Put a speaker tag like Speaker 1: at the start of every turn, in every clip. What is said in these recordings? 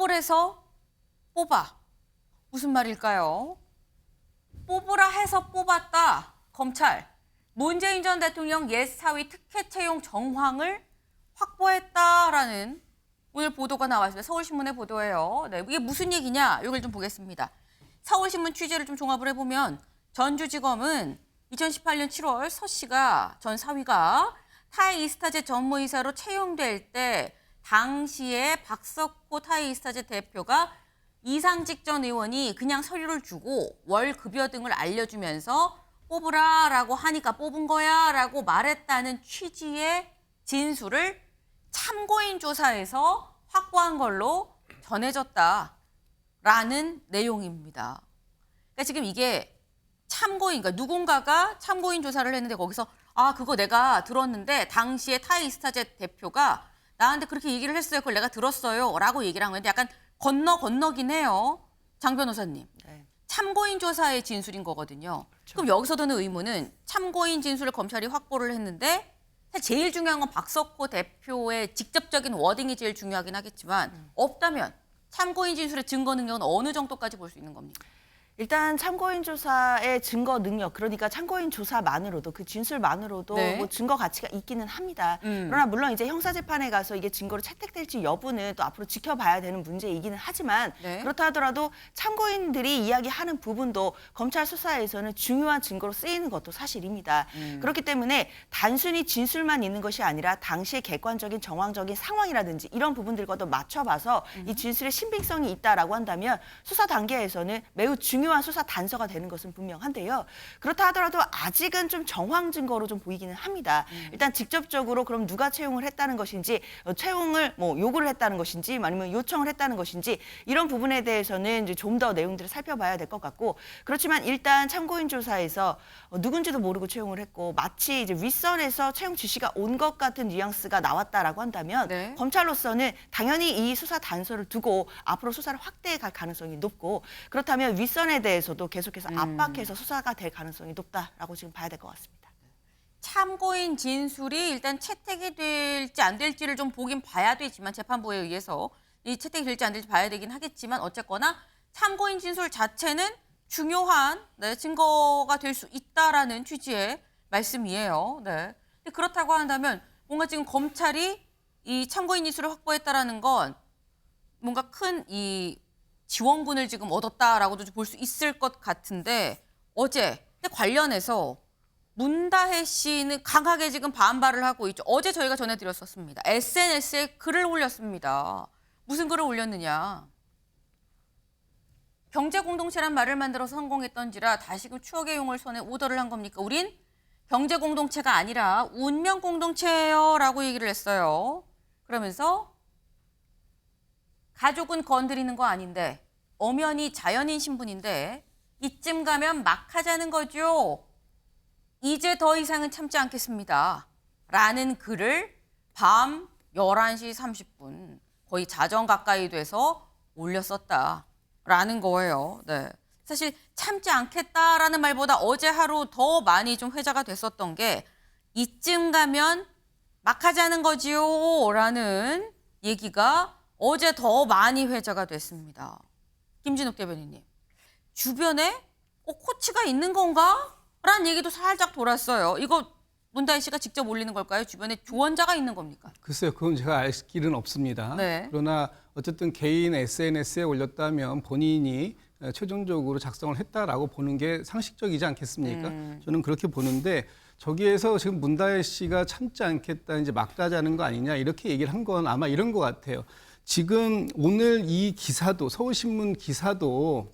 Speaker 1: 뽑으래서 뽑아. 무슨 말일까요? 뽑으라 해서 뽑았다. 검찰. 문재인 전 대통령 옛 사위 특혜 채용 정황을 확보했다라는 오늘 보도가 나왔습니다. 서울신문의 보도예요. 네, 이게 무슨 얘기냐? 이걸 좀 보겠습니다. 서울신문 취재를 좀 종합을 해보면 전주지검은 2018년 7월 서 씨가 전 사위가 타이이스타제 전무이사로 채용될 때 당시에 박석호 타이이스타제 대표가 이상직 전 의원이 그냥 서류를 주고 월 급여 등을 알려주면서 뽑으라라고 하니까 뽑은 거야라고 말했다는 취지의 진술을 참고인 조사에서 확보한 걸로 전해졌다라는 내용입니다. 그러니까 지금 이게 참고인, 그러니까 누군가가 참고인 조사를 했는데 거기서 그거 내가 들었는데 당시에 타이이스타제 대표가 나한테 그렇게 얘기를 했어요. 그걸 내가 들었어요. 라고 얘기를 한 건데 약간 건너긴 해요. 장 변호사님.
Speaker 2: 네.
Speaker 1: 참고인 조사의 진술인 거거든요.
Speaker 2: 그렇죠.
Speaker 1: 그럼 여기서 드는 의문은 참고인 진술을 검찰이 확보를 했는데 사실 제일 중요한 건 박석호 대표의 직접적인 워딩이 제일 중요하긴 하겠지만 없다면 참고인 진술의 증거 능력은 어느 정도까지 볼 수 있는 겁니까?
Speaker 2: 일단 참고인 조사의 증거 능력, 그러니까 참고인 조사만으로도 그 진술만으로도
Speaker 1: 네.
Speaker 2: 뭐 증거 가치가 있기는 합니다. 그러나 물론 이제 형사재판에 가서 이게 증거로 채택될지 여부는 또 앞으로 지켜봐야 되는 문제이기는 하지만
Speaker 1: 네.
Speaker 2: 그렇다 하더라도 참고인들이 이야기하는 부분도 검찰 수사에서는 중요한 증거로 쓰이는 것도 사실입니다. 그렇기 때문에 단순히 진술만 있는 것이 아니라 당시의 객관적인 정황적인 상황이라든지 이런 부분들과도 맞춰봐서 이 진술의 신빙성이 있다라고 한다면 수사 단계에서는 매우 중요한 수사 단서가 되는 것은 분명한데요. 그렇다 하더라도 아직은 좀 정황 증거로 좀 보이기는 합니다. 일단 직접적으로 그럼 누가 채용을 했다는 것인지, 채용을 뭐 요구를 했다는 것인지, 아니면 요청을 했다는 것인지 이런 부분에 대해서는 이제 좀 더 내용들을 살펴봐야 될 것 같고, 그렇지만 일단 참고인 조사에서 누군지도 모르고 채용을 했고 마치 이제 윗선에서 채용 지시가 온 것 같은 뉘앙스가 나왔다라고 한다면
Speaker 1: 네.
Speaker 2: 검찰로서는 당연히 이 수사 단서를 두고 앞으로 수사를 확대해 갈 가능성이 높고, 그렇다면 윗선에 대해서도 계속해서 압박해서 수사가 될 가능성이 높다라고 지금 봐야 될 것 같습니다.
Speaker 1: 참고인 진술이 일단 채택이 될지 안 될지를 좀 보긴 봐야 되지만 재판부에 의해서 이 채택이 될지 안 될지 봐야 되긴 하겠지만 어쨌거나 참고인 진술 자체는 중요한 증거가 될 수 있다라는 취지의 말씀이에요. 네. 근데 그렇다고 한다면 뭔가 지금 검찰이 이 참고인 진술을 확보했다라는 건 뭔가 큰 이 지원군을 지금 얻었다라고도 볼 수 있을 것 같은데 어제 관련해서 문다혜 씨는 강하게 지금 반발을 하고 있죠. 어제 저희가 전해드렸었습니다. SNS에 글을 올렸습니다. 무슨 글을 올렸느냐. 경제공동체란 말을 만들어서 성공했던지라 다시금 추억의 용을 손에 오더를 한 겁니까? 우린 경제공동체가 아니라 운명공동체예요 라고 얘기를 했어요. 그러면서 가족은 건드리는 거 아닌데 엄연히 자연인 신분인데 이쯤 가면 막 하자는 거죠. 이제 더 이상은 참지 않겠습니다. 라는 글을 밤 11시 30분 거의 자정 가까이 돼서 올렸었다라는 거예요. 네. 사실 참지 않겠다라는 말보다 어제 하루 더 많이 좀 회자가 됐었던 게 이쯤 가면 막 하자는 거지요 라는 얘기가 어제 더 많이 회자가 됐습니다. 김진욱 대변인님, 주변에 코치가 있는 건가? 라는 얘기도 살짝 돌았어요. 이거 문다혜 씨가 직접 올리는 걸까요? 주변에 조언자가 있는 겁니까?
Speaker 3: 글쎄요, 그건 제가 알 길은 없습니다.
Speaker 1: 네.
Speaker 3: 그러나 어쨌든 개인 SNS에 올렸다면 본인이 최종적으로 작성을 했다라고 보는 게 상식적이지 않겠습니까? 저는 그렇게 보는데 저기에서 지금 문다혜 씨가 참지 않겠다, 이제 막 가자는 거 아니냐 이렇게 얘기를 한 건 아마 이런 것 같아요. 지금 오늘 이 기사도 서울신문 기사도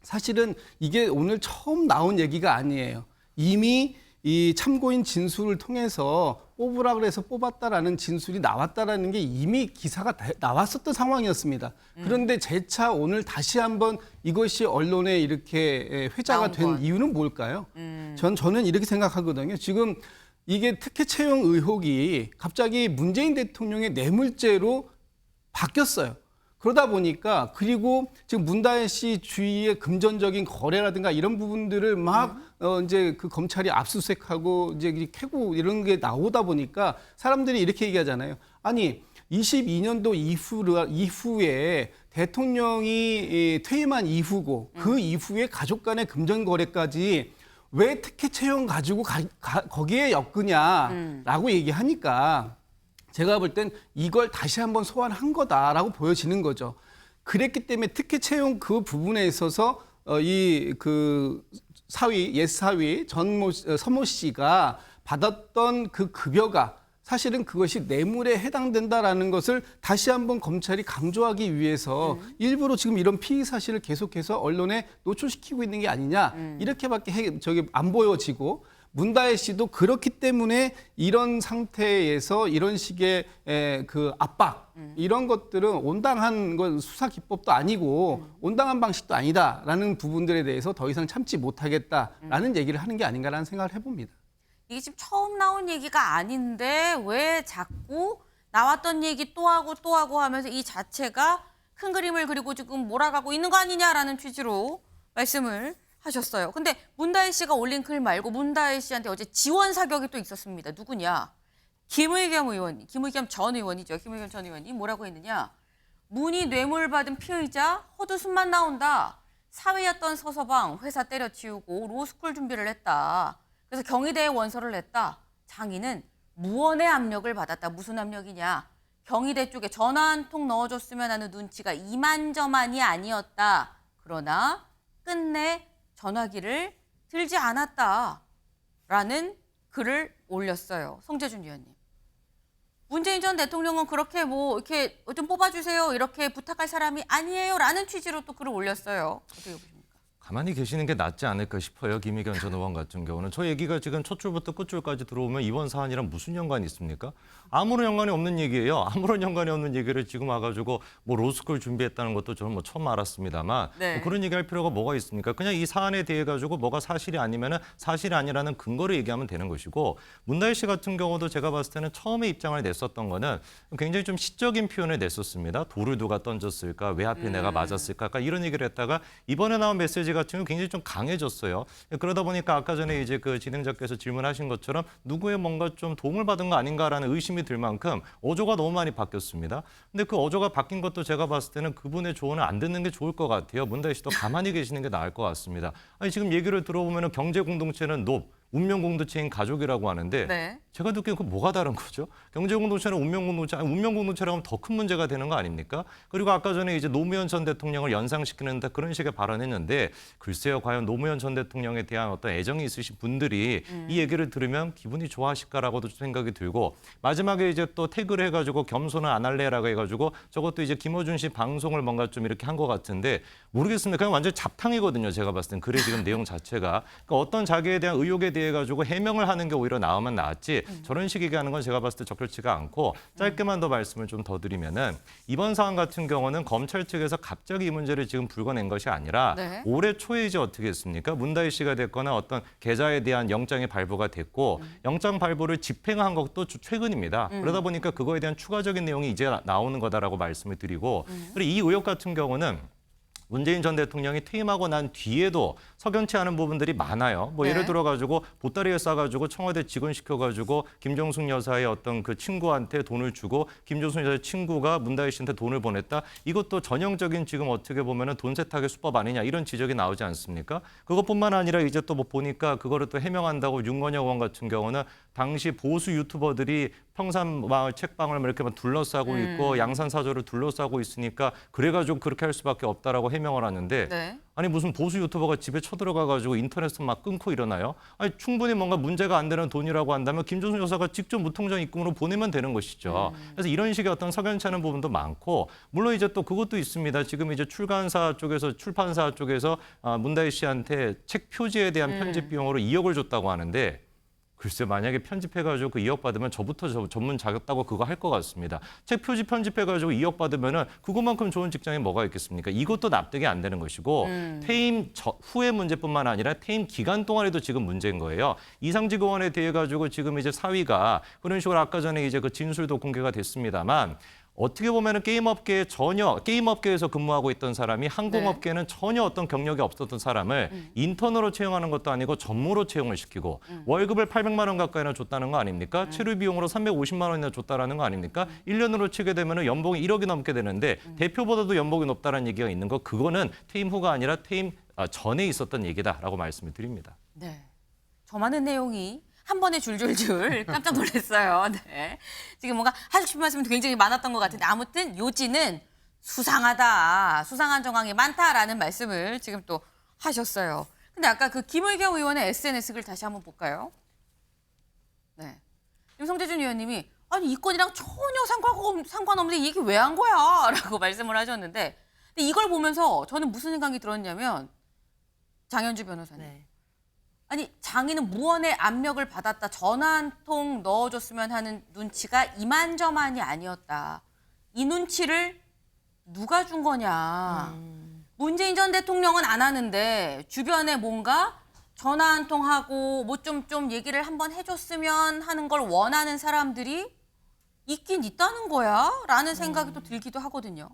Speaker 3: 사실은 이게 오늘 처음 나온 얘기가 아니에요. 이미 이 참고인 진술을 통해서 뽑으라 그래서 뽑았다라는 진술이 나왔다라는 게 이미 기사가 나왔었던 상황이었습니다. 그런데 재차 오늘 다시 한번 이것이 언론에 이렇게 회자가 된 이유는 뭘까요? 저는 이렇게 생각하거든요. 지금 이게 특혜 채용 의혹이 갑자기 문재인 대통령의 뇌물죄로 바뀌었어요. 그러다 보니까 그리고 지금 문다혜 씨 주위의 금전적인 거래라든가 이런 부분들을 막 이제 그 검찰이 압수수색하고 이제 캐고 이런 게 나오다 보니까 사람들이 이렇게 얘기하잖아요. 아니 22년도 이후에 대통령이 퇴임한 이후고 그 이후에 가족 간의 금전 거래까지 왜 특혜 채용 가지고 거기에 엮으냐라고 얘기하니까 제가 볼 땐 이걸 다시 한번 소환한 거다라고 보여지는 거죠. 그랬기 때문에 특혜 채용 그 부분에 있어서 옛 사위 서모 씨가 받았던 그 급여가 사실은 그것이 뇌물에 해당된다라는 것을 다시 한번 검찰이 강조하기 위해서 일부러 지금 이런 피의 사실을 계속해서 언론에 노출시키고 있는 게 아니냐 이렇게밖에 안 보여지고 문다혜 씨도 그렇기 때문에 이런 상태에서 이런 식의 그 압박 이런 것들은 온당한 건 수사 기법도 아니고 온당한 방식도 아니다라는 부분들에 대해서 더 이상 참지 못하겠다라는 얘기를 하는 게 아닌가라는 생각을 해봅니다.
Speaker 1: 이게 지금 처음 나온 얘기가 아닌데 왜 자꾸 나왔던 얘기 또 하고 하면서 이 자체가 큰 그림을 그리고 지금 몰아가고 있는 거 아니냐라는 취지로 말씀을 하셨어요. 근데 문다혜 씨가 올린 글 말고 문다혜 씨한테 어제 지원 사격이 또 있었습니다. 누구냐? 김의겸 전 의원이죠. 김의겸 전 의원이 뭐라고 했느냐? 문이 뇌물 받은 피의자 헛웃음만 나온다. 사위였던 서서방 회사 때려치우고 로스쿨 준비를 했다. 그래서 경희대에 원서를 냈다. 장인은 무언의 압력을 받았다. 무슨 압력이냐? 경희대 쪽에 전화 한 통 넣어줬으면 하는 눈치가 이만저만이 아니었다. 그러나 끝내 전화기를 들지 않았다라는 글을 올렸어요. 송재준 위원님. 문재인 전 대통령은 그렇게 이렇게 좀 뽑아주세요 이렇게 부탁할 사람이 아니에요라는 취지로 또 글을 올렸어요. 어떻게 보십니까?
Speaker 4: 가만히 계시는 게 낫지 않을까 싶어요. 김의겸 전 의원 같은 경우는. 저 얘기가 지금 첫 줄부터 끝 줄까지 들어오면 이번 사안이랑 무슨 연관이 있습니까? 아무런 연관이 없는 얘기예요. 아무런 연관이 없는 얘기를 지금 와가지고 로스쿨 준비했다는 것도 저는 처음 알았습니다만
Speaker 1: 네.
Speaker 4: 그런 얘기할 필요가 뭐가 있습니까? 그냥 이 사안에 대해 가지고 뭐가 사실이 아니면은 사실이 아니라는 근거를 얘기하면 되는 것이고 문다혜 씨 같은 경우도 제가 봤을 때는 처음에 입장을 냈었던 거는 굉장히 좀 시적인 표현을 냈었습니다. 돌을 누가 던졌을까? 왜 하필 내가 맞았을까? 그러니까 이런 얘기를 했다가 이번에 나온 메시지 같은 경우 굉장히 좀 강해졌어요. 그러다 보니까 아까 전에 이제 그 진행자께서 질문하신 것처럼 누구의 뭔가 좀 도움을 받은 거 아닌가라는 의심이 들 만큼 어조가 너무 많이 바뀌었습니다. 근데 그 어조가 바뀐 것도 제가 봤을 때는 그분의 조언을 안 듣는 게 좋을 것 같아요. 문다혜 씨도 가만히 계시는 게 나을 것 같습니다. 아니 지금 얘기를 들어보면 경제 공동체는 운명 공동체인 가족이라고 하는데
Speaker 1: 네.
Speaker 4: 제가 듣기엔 그 뭐가 다른 거죠? 경제 공동체는 운명 공동체, 운명 공동체라면 더 큰 문제가 되는 거 아닙니까? 그리고 아까 전에 이제 노무현 전 대통령을 연상시키는데 그런 식의 발언했는데 글쎄요, 과연 노무현 전 대통령에 대한 어떤 애정이 있으신 분들이 이 얘기를 들으면 기분이 좋아하실까라고도 생각이 들고 마지막에 이제 또 태그를 해가지고 겸손은 안 할래라고 해가지고 저것도 이제 김어준 씨 방송을 뭔가 좀 이렇게 한 것 같은데 모르겠습니다. 그냥 완전 잡탕이거든요. 제가 봤을 땐 글의 지금 내용 자체가 그러니까 어떤 자기에 대한 의혹에 대해 가지고 해명을 하는 게 오히려 나오면 낫지 저런 식의 얘기하는 건 제가 봤을 때 적절치가 않고 짧게만 더 말씀을 좀 더 드리면은 이번 사안 같은 경우는 검찰 측에서 갑자기 이 문제를 지금 불거낸 것이 아니라
Speaker 1: 네.
Speaker 4: 올해 초에 이제 어떻게 했습니까? 문다혜 씨가 됐거나 어떤 계좌에 대한 영장이 발부가 됐고 영장 발부를 집행한 것도 최근입니다. 그러다 보니까 그거에 대한 추가적인 내용이 이제 나오는 거다라고 말씀을 드리고 그리고 이 의혹 같은 경우는 문재인 전 대통령이 퇴임하고 난 뒤에도 석연치 않은 부분들이 많아요.
Speaker 1: 네.
Speaker 4: 예를 들어가지고 보따리에 싸가지고 청와대 직원 시켜가지고 김정숙 여사의 어떤 그 친구한테 돈을 주고 김정숙 여사의 친구가 문다혜 씨한테 돈을 보냈다. 이것도 전형적인 지금 어떻게 보면은 돈 세탁의 수법 아니냐 이런 지적이 나오지 않습니까? 그것뿐만 아니라 이제 또 보니까 그거를 또 해명한다고 윤건혁 의원 같은 경우는 당시 보수 유튜버들이 평산마을 책방을 이렇게 둘러싸고 있고 양산사저를 둘러싸고 있으니까 그래가지고 그렇게 할 수밖에 없다라고 해명을 하는데
Speaker 1: 네.
Speaker 4: 아니 무슨 보수 유튜버가 집에 쳐들어가가지고 인터넷을 막 끊고 이러나요? 아니 충분히 뭔가 문제가 안 되는 돈이라고 한다면 김정숙 여사가 직접 무통장 입금으로 보내면 되는 것이죠. 그래서 이런 식의 어떤 석연치 않은 부분도 많고 물론 이제 또 그것도 있습니다. 지금 이제 출간사 쪽에서 출판사 쪽에서 문다혜 씨한테 책 표지에 대한 편집 비용으로 2억을 줬다고 하는데 글쎄 만약에 편집해가지고 그 2억 받으면 저부터 전문 자격 따고 그거 할 것 같습니다. 책 표지 편집해가지고 2억 받으면은 그것만큼 좋은 직장이 뭐가 있겠습니까? 이것도 납득이 안 되는 것이고 퇴임 후의 문제뿐만 아니라 퇴임 기간 동안에도 지금 문제인 거예요. 이상직 의원에 대해 가지고 지금 이제 사위가 그런 식으로 아까 전에 이제 그 진술도 공개가 됐습니다만 어떻게 보면은 게임업계에서 근무하고 있던 사람이 항공업계는 전혀 어떤 경력이 없었던 사람을 인턴으로 채용하는 것도 아니고 전무로 채용을 시키고 월급을 800만 원 가까이나 줬다는 거 아닙니까? 체류 비용으로 350만 원이나 줬다라는 거 아닙니까? 1년으로 치게 되면은 연봉이 1억이 넘게 되는데 대표보다도 연봉이 높다는 얘기가 있는 거 그거는 퇴임 후가 아니라 퇴임 전에 있었던 얘기다라고 말씀을 드립니다.
Speaker 1: 네. 저 많은 내용이 한 번에 줄줄줄 깜짝 놀랐어요. 네. 지금 뭔가 하고 싶은 말씀이 굉장히 많았던 것 같은데 아무튼 요지는 수상하다. 수상한 정황이 많다라는 말씀을 지금 또 하셨어요. 근데 아까 그 김의겸 의원의 SNS 글 다시 한번 볼까요? 네. 김성재준 의원님이 아니 이 건이랑 전혀 상관없는데 이게 왜 한 거야? 라고 말씀을 하셨는데 근데 이걸 보면서 저는 무슨 생각이 들었냐면 장현주 변호사님.
Speaker 2: 네.
Speaker 1: 아니 장인은 무언의 압력을 받았다. 전화 한 통 넣어줬으면 하는 눈치가 이만저만이 아니었다. 이 눈치를 누가 준 거냐. 문재인 전 대통령은 안 하는데 주변에 뭔가 전화 한 통 하고 뭐 좀 얘기를 한번 해줬으면 하는 걸 원하는 사람들이 있긴 있다는 거야. 라는 생각이 또 들기도 하거든요.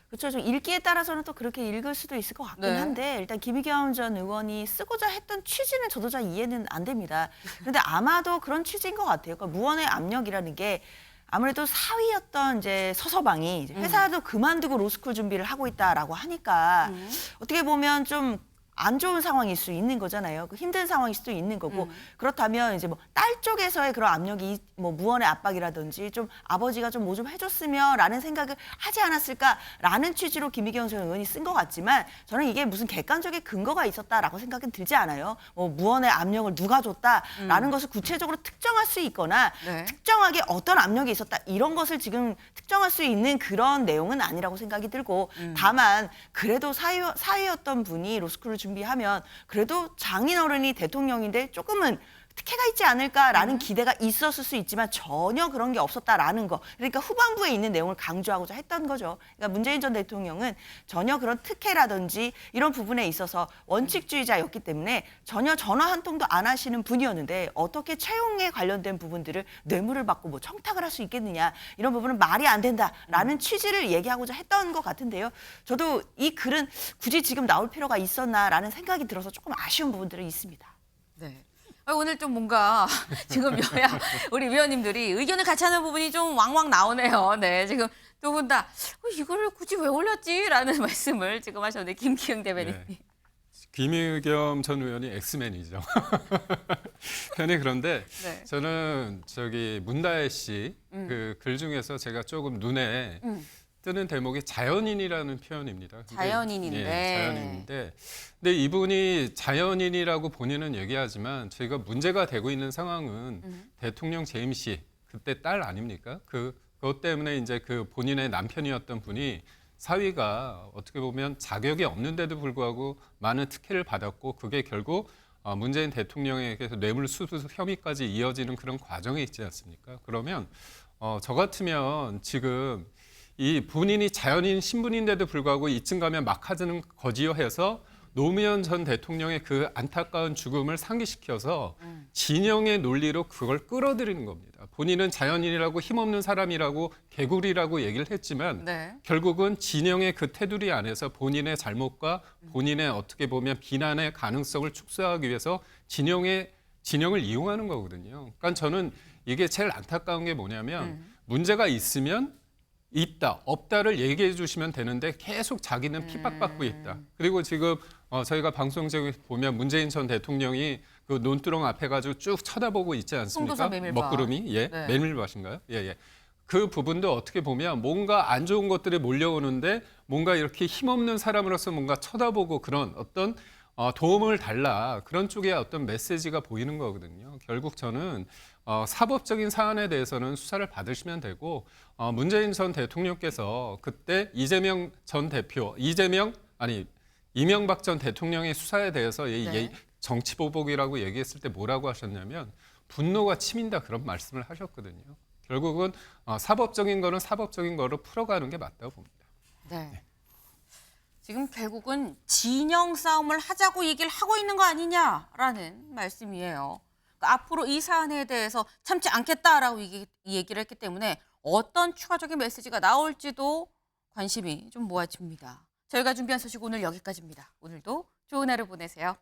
Speaker 2: 그렇죠. 좀 읽기에 따라서는 또 그렇게 읽을 수도 있을 것 같긴
Speaker 1: 네.
Speaker 2: 한데 일단 김의겸 전 의원이 쓰고자 했던 취지는 저도 잘 이해는 안 됩니다. 그런데 아마도 그런 취지인 것 같아요. 그러니까 무언의 압력이라는 게 아무래도 사위였던 이제 서서방이 이제 회사도 그만두고 로스쿨 준비를 하고 있다라고 하니까 어떻게 보면 좀 안 좋은 상황일 수 있는 거잖아요. 그 힘든 상황일 수도 있는 거고 그렇다면 이제 뭐 딸 쪽에서의 그런 압력이 뭐 무언의 압박이라든지 좀 아버지가 좀 뭐 좀 해줬으면라는 생각을 하지 않았을까라는 취지로 김의겸 전 의원이 쓴 것 같지만 저는 이게 무슨 객관적인 근거가 있었다라고 생각은 들지 않아요. 뭐 무언의 압력을 누가 줬다라는 것을 구체적으로 특정할 수 있거나
Speaker 1: 네.
Speaker 2: 특정하게 어떤 압력이 있었다 이런 것을 지금 특정할 수 있는 그런 내용은 아니라고 생각이 들고 다만 그래도 사위였던 분이 로스쿨을 준비하면 그래도 장인어른이 대통령인데 조금은 특혜가 있지 않을까라는 기대가 있었을 수 있지만 전혀 그런 게 없었다라는 거. 그러니까 후반부에 있는 내용을 강조하고자 했던 거죠. 그러니까 문재인 전 대통령은 전혀 그런 특혜라든지 이런 부분에 있어서 원칙주의자였기 때문에 전혀 전화 한 통도 안 하시는 분이었는데 어떻게 채용에 관련된 부분들을 뇌물을 받고 뭐 청탁을 할 수 있겠느냐 이런 부분은 말이 안 된다라는 취지를 얘기하고자 했던 것 같은데요. 저도 이 글은 굳이 지금 나올 필요가 있었나라는 생각이 들어서 조금 아쉬운 부분들이 있습니다.
Speaker 1: 네. 오늘 좀 뭔가 지금 여야 우리 위원님들이 의견을 같이 하는 부분이 좀 왕왕 나오네요. 네, 지금 두 분 다 이거를 굳이 왜 올렸지라는 말씀을 지금 하셨는데 김기흥 대변인.
Speaker 5: 네. 김의겸 전 의원이 엑스맨이죠. 편히 그런데
Speaker 1: 네.
Speaker 5: 저는 저기 문다혜 씨 그 글 중에서 제가 조금 눈에 뜨는 대목이 자연인이라는 표현입니다. 근데,
Speaker 1: 자연인인데.
Speaker 5: 예, 자연인인데, 근데 이분이 자연인이라고 본인은 얘기하지만 저희가 문제가 되고 있는 상황은 대통령 재임 씨 그때 딸 아닙니까? 그것 때문에 이제 그 본인의 남편이었던 분이 사위가 어떻게 보면 자격이 없는데도 불구하고 많은 특혜를 받았고 그게 결국 문재인 대통령에게서 뇌물수수 혐의까지 이어지는 그런 과정이 있지 않습니까? 그러면 저 같으면 지금 이 본인이 자연인 신분인데도 불구하고 이쯤 가면 막하드는 거지요 해서 노무현 전 대통령의 그 안타까운 죽음을 상기시켜서 진영의 논리로 그걸 끌어들이는 겁니다. 본인은 자연인이라고 힘없는 사람이라고 개구리라고 얘기를 했지만
Speaker 1: 네.
Speaker 5: 결국은 진영의 그 테두리 안에서 본인의 잘못과 본인의 어떻게 보면 비난의 가능성을 축소하기 위해서 진영을 이용하는 거거든요. 그러니까 저는 이게 제일 안타까운 게 뭐냐면 문제가 있으면 있다, 없다를 얘기해 주시면 되는데 계속 자기는 핍박받고 있다. 그리고 지금 저희가 방송국에 보면 문재인 전 대통령이 그 논두렁 앞에 가지고 쭉 쳐다보고 있지 않습니까?
Speaker 1: 송도사 메밀밭.
Speaker 5: 먹구름이 예,
Speaker 1: 네.
Speaker 5: 메밀밭인가요? 예, 예. 그 부분도 어떻게 보면 뭔가 안 좋은 것들이 몰려오는데 뭔가 이렇게 힘없는 사람으로서 뭔가 쳐다보고 그런 어떤 도움을 달라 그런 쪽의 어떤 메시지가 보이는 거거든요. 결국 저는 사법적인 사안에 대해서는 수사를 받으시면 되고 문재인 전 대통령께서 그때 이명박 전 대통령의 수사에 대해서
Speaker 1: 네.
Speaker 5: 정치 보복이라고 얘기했을 때 뭐라고 하셨냐면 분노가 치민다 그런 말씀을 하셨거든요. 결국은 사법적인 거는 사법적인 거로 풀어가는 게 맞다고 봅니다.
Speaker 1: 네. 지금 결국은 진영 싸움을 하자고 얘기를 하고 있는 거 아니냐라는 말씀이에요. 그러니까 앞으로 이 사안에 대해서 참지 않겠다라고 이 얘기를 했기 때문에 어떤 추가적인 메시지가 나올지도 관심이 좀 모아집니다. 저희가 준비한 소식 오늘 여기까지입니다. 오늘도 좋은 하루 보내세요.